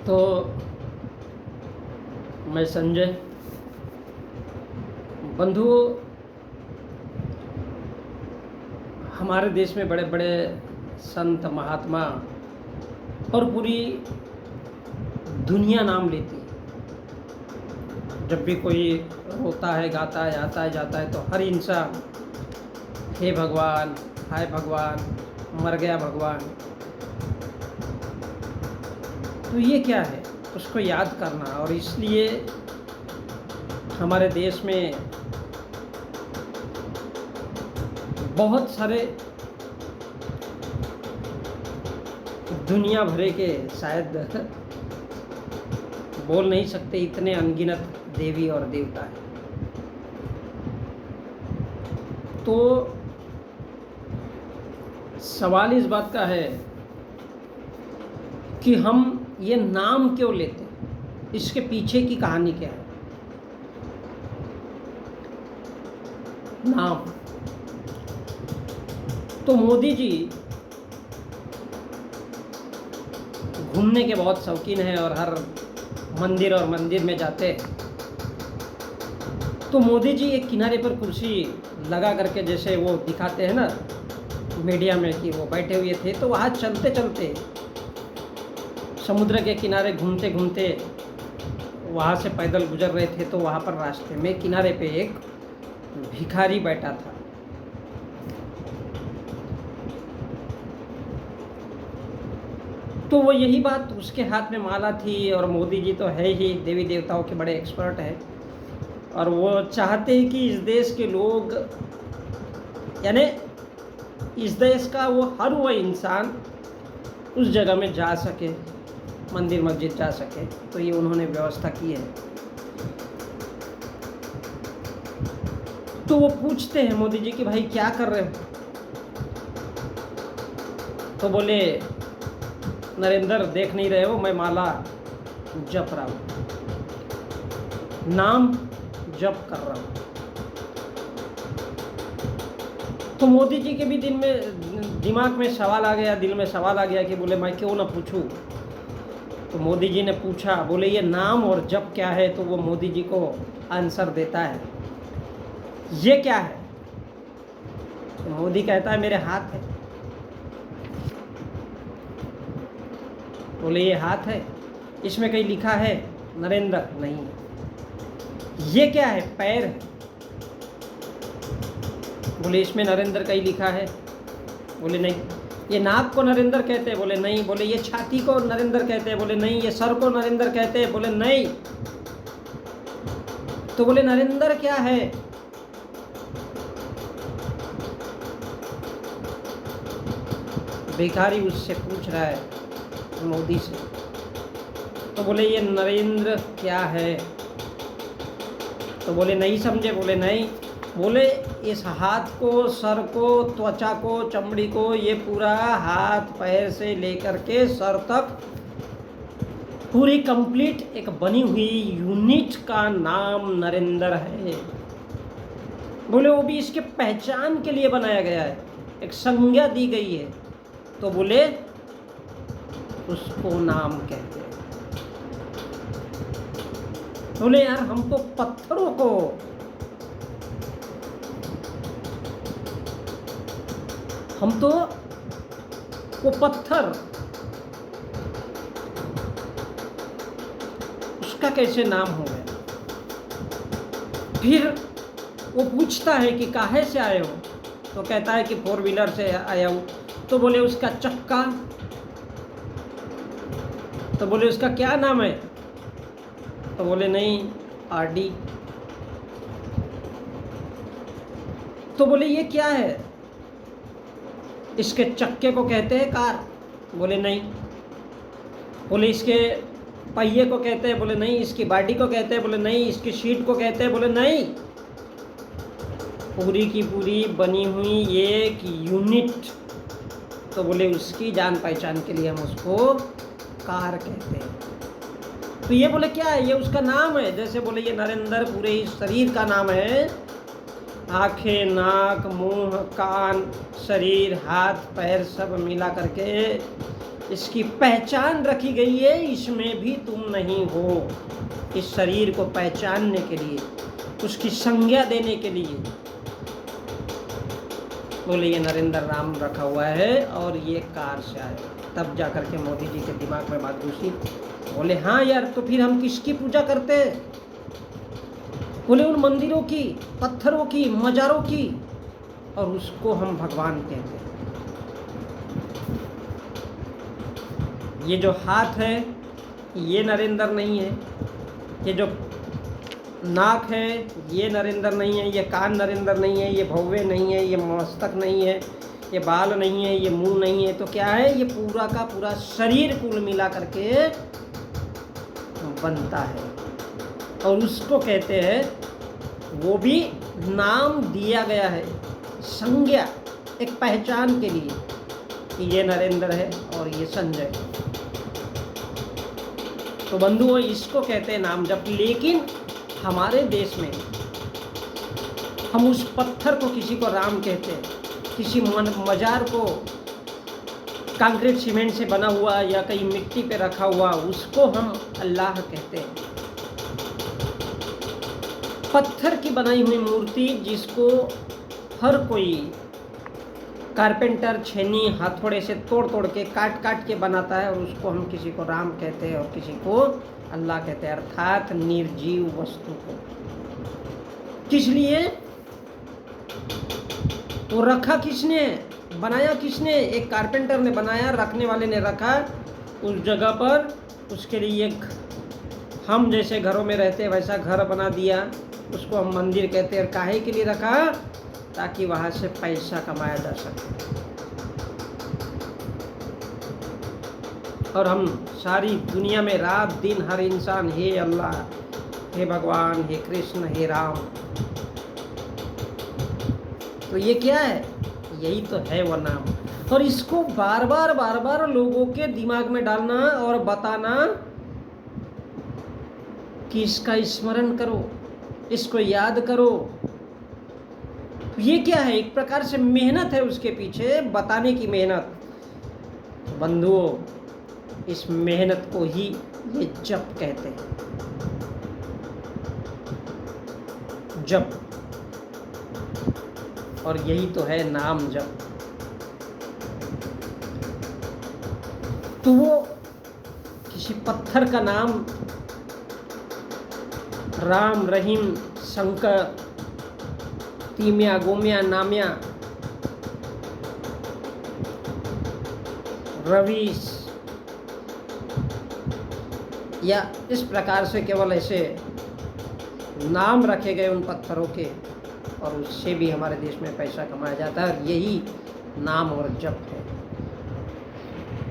तो मैं संजय, बंधुओं, हमारे देश में बड़े बड़े संत महात्मा और पूरी दुनिया नाम लेती है। जब भी कोई रोता है, गाता है, आता है, जाता है, तो हर इंसान हे भगवान, हाय भगवान, मर गया भगवान। तो ये क्या है, उसको याद करना। और इसलिए हमारे देश में बहुत सारे दुनिया भरे के, शायद बोल नहीं सकते, इतने अनगिनत देवी और देवता हैं। तो सवाल इस बात का है कि हम ये नाम क्यों लेते हैं, इसके पीछे की कहानी क्या है। नाम तो मोदी जी घूमने के बहुत शौकीन हैं और हर मंदिर और मंदिर में जाते हैं। तो मोदी जी एक किनारे पर कुर्सी लगा करके, जैसे वो दिखाते हैं ना मीडिया में कि वो बैठे हुए थे, तो वहाँ चलते चलते समुद्र के किनारे घूमते घूमते वहाँ से पैदल गुजर रहे थे। तो वहाँ पर रास्ते में किनारे पे एक भिखारी बैठा था। तो वो यही बात, उसके हाथ में माला थी, और मोदी जी तो है ही देवी देवताओं के बड़े एक्सपर्ट हैं, और वो चाहते हैं कि इस देश के लोग, यानी इस देश का हर वो इंसान उस जगह में जा सके, मंदिर मस्जिद जा सके। तो ये उन्होंने व्यवस्था की है। तो वो पूछते हैं मोदी जी कि भाई क्या कर रहे हो। तो बोले, नरेंद्र देख नहीं रहे हो, मैं माला जप रहा हूँ, नाम जप कर रहा हूँ। तो मोदी जी के भी दिमाग में सवाल आ गया, दिल में सवाल आ गया कि बोले मैं क्यों ना पूछूं। तो मोदी जी ने पूछा, बोले ये नाम और जप क्या है। तो वो मोदी जी को आंसर देता है, ये क्या है। तो मोदी कहता है मेरे हाथ है। बोले ये हाथ है, इसमें कहीं लिखा है नरेंद्र? नहीं। ये क्या है? पैर है। बोले इसमें नरेंद्र कहीं लिखा है? बोले नहीं। ये नाक को नरेंद्र कहते हैं? बोले नहीं। बोले ये छाती को नरेंद्र कहते हैं? बोले नहीं। ये सर को नरेंद्र कहते हैं? बोले नहीं। तो बोले नरेंद्र क्या है? भिखारी उससे पूछ रहा है, मोदी से। तो बोले ये नरेंद्र क्या है? तो बोले नहीं समझे? बोले नहीं। बोले इस हाथ को, सर को, त्वचा को, चमड़ी को, ये पूरा हाथ पैर से लेकर के सर तक पूरी कंप्लीट एक बनी हुई यूनिट का नाम नरेंद्र है। बोले वो भी इसके पहचान के लिए बनाया गया है, एक संज्ञा दी गई है। तो बोले उसको नाम कहते हैं। बोले यार हम तो पत्थरों को, हम तो वो पत्थर, उसका कैसे नाम हो गया। फिर वो पूछता है कि काहे से आए हो। तो कहता है कि 4 व्हीलर से आया हूँ। तो बोले उसका चक्का? तो बोले उसका क्या नाम है? तो बोले नहीं, आरडी। तो बोले ये क्या है? इसके चक्के को कहते हैं कार? बोले नहीं। बोले इसके पहिए को कहते हैं? बोले नहीं। इसकी बॉडी को कहते हैं? बोले नहीं। इसकी सीट को कहते हैं? बोले नहीं। पूरी की पूरी बनी हुई एक यूनिट। तो बोले उसकी जान पहचान के लिए हम उसको कार कहते हैं। तो ये बोले क्या है? ये उसका नाम है। जैसे बोले ये नरेंद्र पूरे ही शरीर का नाम है, आँखें, नाक, मुंह, कान, शरीर, हाथ, पैर सब मिला करके इसकी पहचान रखी गई है, इसमें भी तुम नहीं हो। इस शरीर को पहचानने के लिए, उसकी संज्ञा देने के लिए बोले ये नरेंद्र राम रखा हुआ है और ये कार से आए। तब जाकर के मोदी जी के दिमाग में बात घुसी। बोले हाँ यार, तो फिर हम किसकी पूजा करते हैं? बोले उन मंदिरों की, पत्थरों की, मजारों की, और उसको हम भगवान कहते हैं। ये जो हाथ है ये नरेंद्र नहीं है, ये जो नाक है ये नरेंद्र नहीं है, ये कान नरेंद्र नहीं है, ये भव्य नहीं है, ये मस्तक नहीं है, ये बाल नहीं है, ये मुंह नहीं है, तो क्या है? ये पूरा का पूरा शरीर कुल मिला करके बनता है और उसको कहते हैं, वो भी नाम दिया गया है, संज्ञा, एक पहचान के लिए कि ये नरेंद्र है और ये संजय। तो बंधुओं, इसको कहते हैं नाम जप। लेकिन हमारे देश में हम उस पत्थर को किसी को राम कहते हैं, किसी मजार को कंक्रीट सीमेंट से बना हुआ या कहीं मिट्टी पे रखा हुआ उसको हम अल्लाह कहते हैं। पत्थर की बनाई हुई मूर्ति जिसको हर कोई कारपेंटर छेनी हथौड़े से तोड़ तोड़ के काट काट के बनाता है और उसको हम किसी को राम कहते हैं और किसी को अल्लाह कहते हैं, अर्थात निर्जीव वस्तु को। किस लिए? वो रखा किसने, बनाया किसने? एक कारपेंटर ने बनाया, रखने वाले ने रखा उस जगह पर। उसके लिए एक, हम जैसे घरों में रहते हैं वैसा घर बना दिया, उसको हम मंदिर कहते हैं। काहे के लिए रखा? ताकि वहाँ से पैसा कमाया जा सके। और हम सारी दुनिया में रात दिन हर इंसान हे अल्लाह, हे भगवान, हे कृष्ण, हे राम। तो ये क्या है? यही तो है वो नाम। और इसको बार बार लोगों के दिमाग में डालना और बताना कि इसका स्मरण करो, इसको याद करो। ये क्या है? एक प्रकार से मेहनत है उसके पीछे, बताने की मेहनत। बंधुओं, इस मेहनत को ही ये जप कहते हैं। जप, और यही तो है नाम जप। तो वो किसी पत्थर का नाम राम, रहीम, शंकर, तीम्या, गोम्या, नाम्या, रवीश, या इस प्रकार से केवल ऐसे नाम रखे गए उन पत्थरों के, और उससे भी हमारे देश में पैसा कमाया जाता है। और यही नाम और जप है।